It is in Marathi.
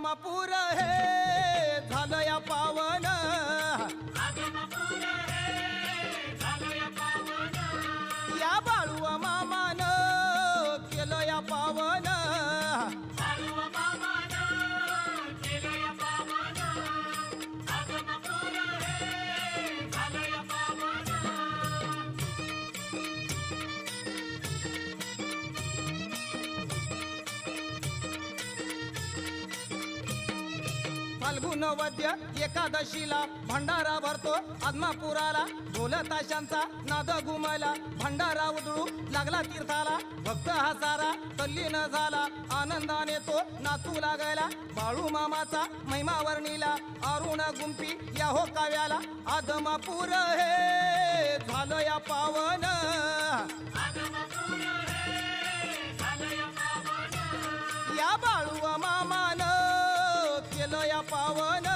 आगमपूर हे झालं या पावन, या बाळू मामान केलं या पावन, फाल्गुन वद्य एकादशीला भंडारा भरतो आदमापुराला, ढोल ताशांचा नाद घुमला, भंडारा उधळू लागला तीर्थाला, भक्त हा सारा तल्लीन झाला, आनंदाने तो नाचू लागला, बाळू मामाचा महिमा वर्णीला, अरुण गुंपी या हो काव्याला, आदमापूर हे झालं या पावन, या बाळू मामान केलं या पावन,